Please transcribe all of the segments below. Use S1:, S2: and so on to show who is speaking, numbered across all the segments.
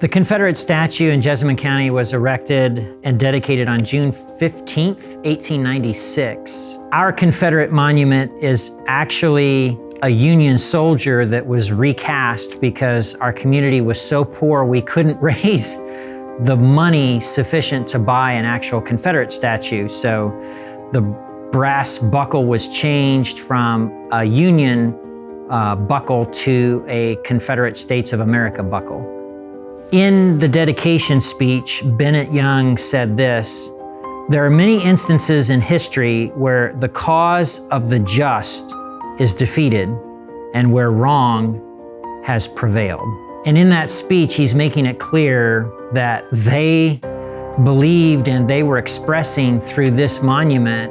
S1: The Confederate statue in Jessamine County was erected and dedicated on June 15th, 1896. Our Confederate monument is actually a Union soldier that was recast because our community was so poor we couldn't raise the money sufficient to buy an actual Confederate statue. So the brass buckle was changed from a Union buckle to a Confederate States of America buckle. In the dedication speech, Bennett Young said this: "There are many instances in history where the cause of the just is defeated and where wrong has prevailed." And in that speech, he's making it clear that they believed and they were expressing through this monument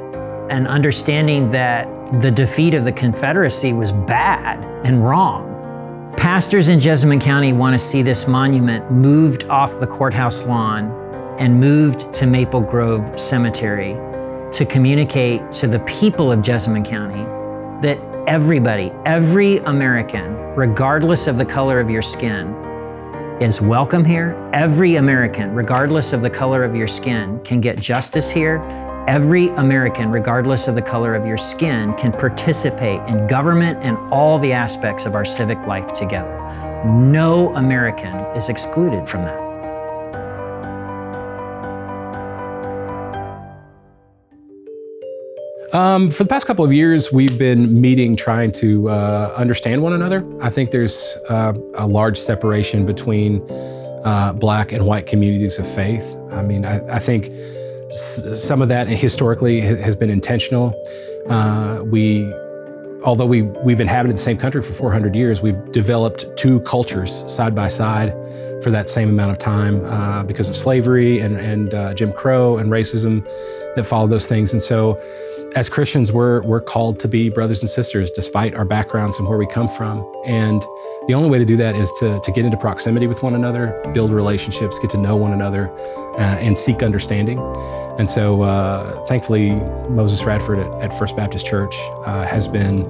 S1: an understanding that the defeat of the Confederacy was bad and wrong. Pastors in Jessamine County want to see this monument moved off the courthouse lawn and moved to Maple Grove Cemetery to communicate to the people of Jessamine County that everybody, every American, regardless of the color of your skin, is welcome here. Every American, regardless of the color of your skin, can get justice here. Every American, regardless of the color of your skin, can participate in government and all the aspects of our civic life together. No American is excluded from that.
S2: For the past couple of years, we've been meeting trying to understand one another. I think there's a large separation between Black and white communities of faith. I mean, I think some of that historically has been intentional. Although we've inhabited the same country for 400 years, we've developed two cultures side by side for that same amount of time because of slavery and Jim Crow and racism that followed those things. And so as Christians, we're called to be brothers and sisters despite our backgrounds and where we come from. And the only way to do that is to get into proximity with one another, build relationships, get to know one another, and seek understanding. And so thankfully, Moses Radford at First Baptist Church has been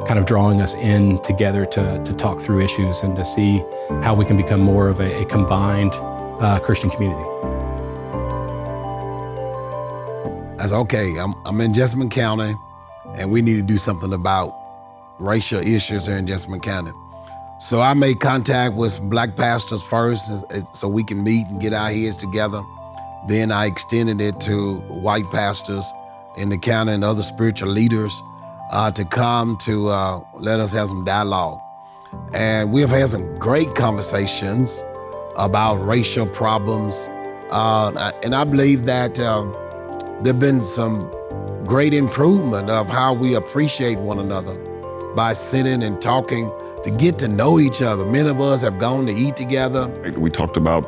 S2: kind of drawing us in together to talk through issues and to see how we can become more of a combined Christian community.
S3: I said, okay, I'm in Jessamine County, and we need to do something about racial issues here in Jessamine County. So I made contact with some Black pastors first so we can meet and get our heads together. Then I extended it to white pastors in the county and other spiritual leaders to come to let us have some dialogue. And we have had some great conversations about racial problems. And I believe that there have been some great improvement of how we appreciate one another by sitting and talking to get to know each other. Many of us have gone to eat together.
S4: We talked about,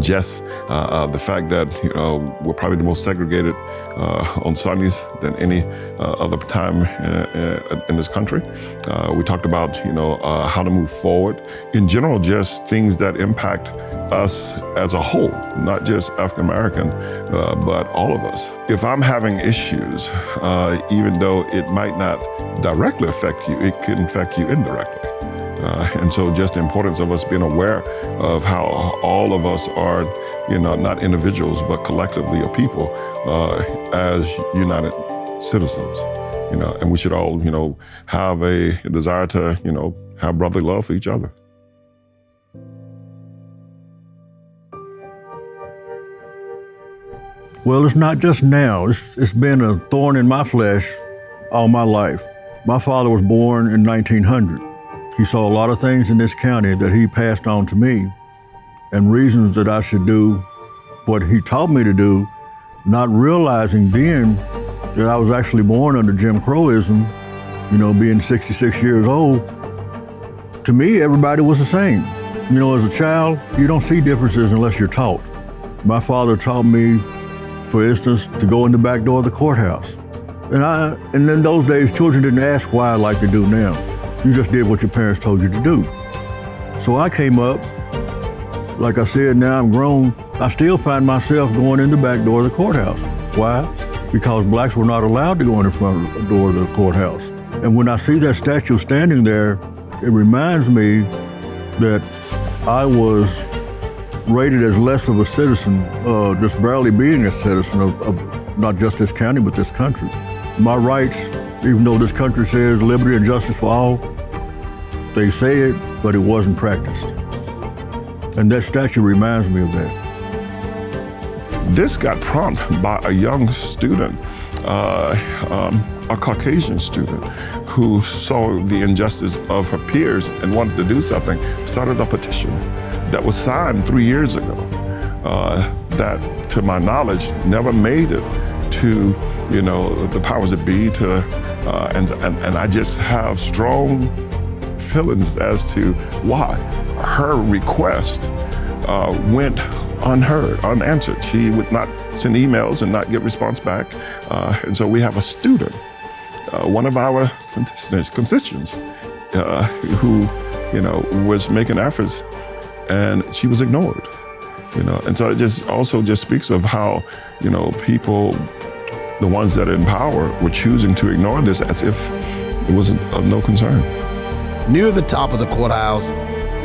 S4: just the fact that we're probably the most segregated on Sundays than any other time in this country. We talked about how to move forward. In general, just things that impact us as a whole, not just African American, but all of us. If I'm having issues, even though it might not directly affect you, it can affect you indirectly. And so just the importance of us being aware of how all of us are, not individuals, but collectively a people as united citizens, and we should all, have a desire to, have brotherly love for each other.
S5: Well, it's not just now. It's been a thorn in my flesh all my life. My father was born in 1900. He saw a lot of things in this county that he passed on to me and reasons that I should do what he taught me to do, not realizing then that I was actually born under Jim Crowism, being 66 years old. To me, everybody was the same. As a child, you don't see differences unless you're taught. My father taught me, for instance, to go in the back door of the courthouse. And in those days, children didn't ask why like they do now. You just did what your parents told you to do. So I came up, like I said, now I'm grown, I still find myself going in the back door of the courthouse. Why? Because blacks were not allowed to go in the front door of the courthouse. And when I see that statue standing there, it reminds me that I was rated as less of a citizen, just barely being a citizen of not just this county, but this country. My rights, even though this country says liberty and justice for all, they say it, but it wasn't practiced. And that statue reminds me of that.
S4: This got prompted by a young student, a Caucasian student, who saw the injustice of her peers and wanted to do something, started a petition that was signed 3 years ago, that, to my knowledge, never made it to, the powers that be. And I just have strong feelings as to why her request went unheard, unanswered. She would not send emails and not get response back. And so we have a student, one of our constituents, who, was making efforts, and she was ignored. And so it also speaks of how, people, the ones that are in power, were choosing to ignore this as if it was of no concern.
S3: Near the top of the courthouse,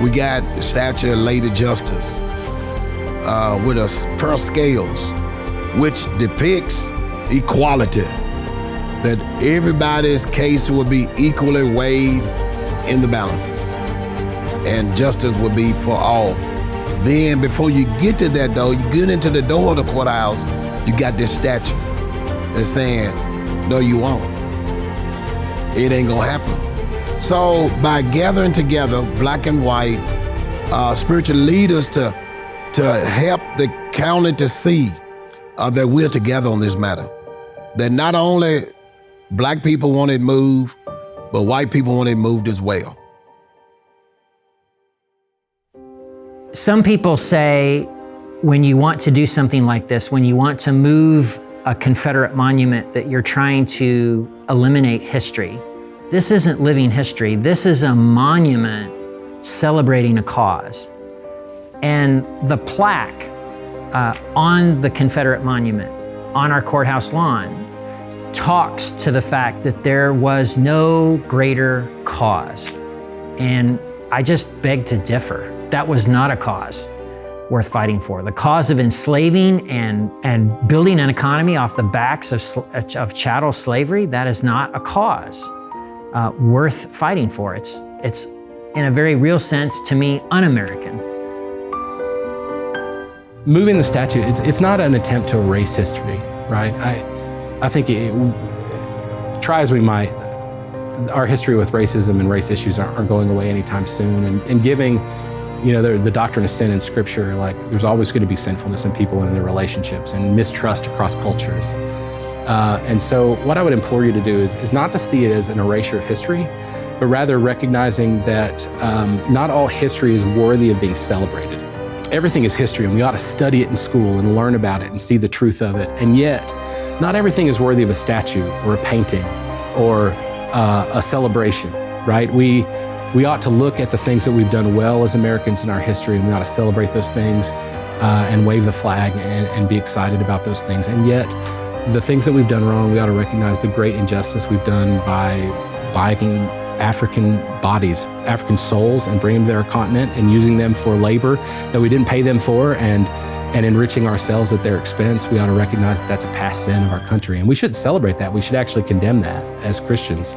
S3: we got the statue of Lady Justice with a pearl scales, which depicts equality, that everybody's case will be equally weighed in the balances, and justice will be for all. Then before you get to that though, you get into the door of the courthouse, you got this statue that's saying, no, you won't. It ain't gonna happen. So by gathering together, black and white, spiritual leaders to help the county to see that we're together on this matter. That not only black people want it moved, but white people want it moved as well.
S1: Some people say when you want to do something like this, when you want to move a Confederate monument, that you're trying to eliminate history. This isn't living history. This is a monument celebrating a cause. And the plaque on the Confederate monument on our courthouse lawn talks to the fact that there was no greater cause. And I just beg to differ. That was not a cause worth fighting for. The cause of enslaving and building an economy off the backs of chattel slavery, that is not a cause worth fighting for. It's in a very real sense, to me, un-American.
S2: Moving the statue, it's not an attempt to erase history, right? I think try as we might, our history with racism and race issues aren't going away anytime soon. And giving, the doctrine of sin in Scripture, like there's always going to be sinfulness in people and their relationships and mistrust across cultures. And so what I would implore you to do is not to see it as an erasure of history, but rather recognizing that not all history is worthy of being celebrated. Everything is history, and we ought to study it in school and learn about it and see the truth of it. And yet, not everything is worthy of a statue or a painting or a celebration, right? We ought to look at the things that we've done well as Americans in our history, and we ought to celebrate those things and wave the flag and be excited about those things. And yet, the things that we've done wrong, we ought to recognize the great injustice we've done by buying African bodies, African souls, and bringing them to our continent and using them for labor that we didn't pay them for and enriching ourselves at their expense. We ought to recognize that that's a past sin of our country. And we shouldn't celebrate that. We should actually condemn that as Christians.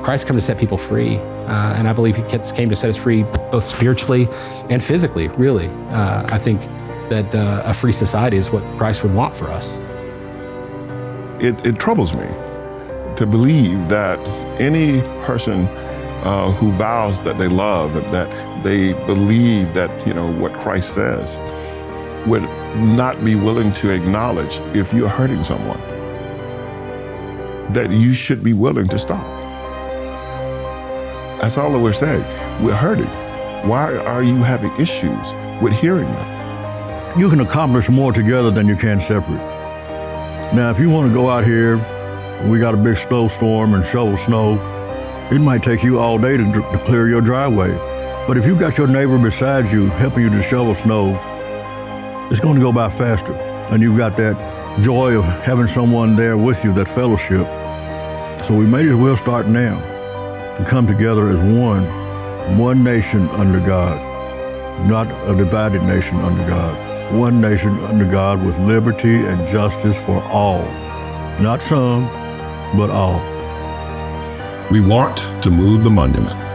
S2: Christ came to set people free. And I believe he came to set us free both spiritually and physically, really. I think that a free society is what Christ would want for us.
S4: It troubles me to believe that any person who vows that they love, that they believe that, what Christ says, would not be willing to acknowledge if you're hurting someone, that you should be willing to stop. That's all that we're saying. We're hurting. Why are you having issues with hearing them?
S5: You can accomplish more together than you can separate. Now, if you want to go out here, we got a big snowstorm and shovel snow, it might take you all day to clear your driveway. But if you got your neighbor beside you helping you to shovel snow, it's going to go by faster. And you've got that joy of having someone there with you, that fellowship. So we may as well start now and come together as one nation under God. not a divided nation under God. One nation under God with liberty and justice for all. Not some, but all.
S6: We want to move the monument